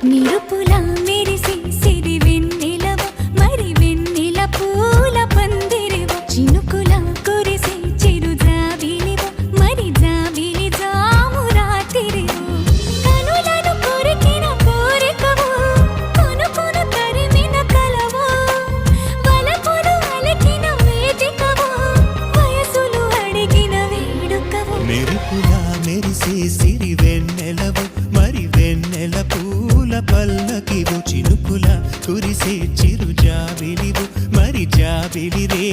నిరుపులా మెరిసి సిరి వెన్నెలవు మరి వెన్నెల పూల పందిరివు చినుకులా కురిసి చిరు జాబిలివు మరి జాబిలి జాము రాత్రివు కనులను కొరికిన కోరికవు కొనుకొను తరిమిన కలవు వలపులు అలికిన వేదికవు వయసులు అడిగిన వేడుకవు మెరుపులా మెరిసే సిరి వెన్నెలవు మరి వెన్నెల పూల పల్లకివు చినుకుల కురిసే చిరు జాబిలివు మరి జాబిలి రే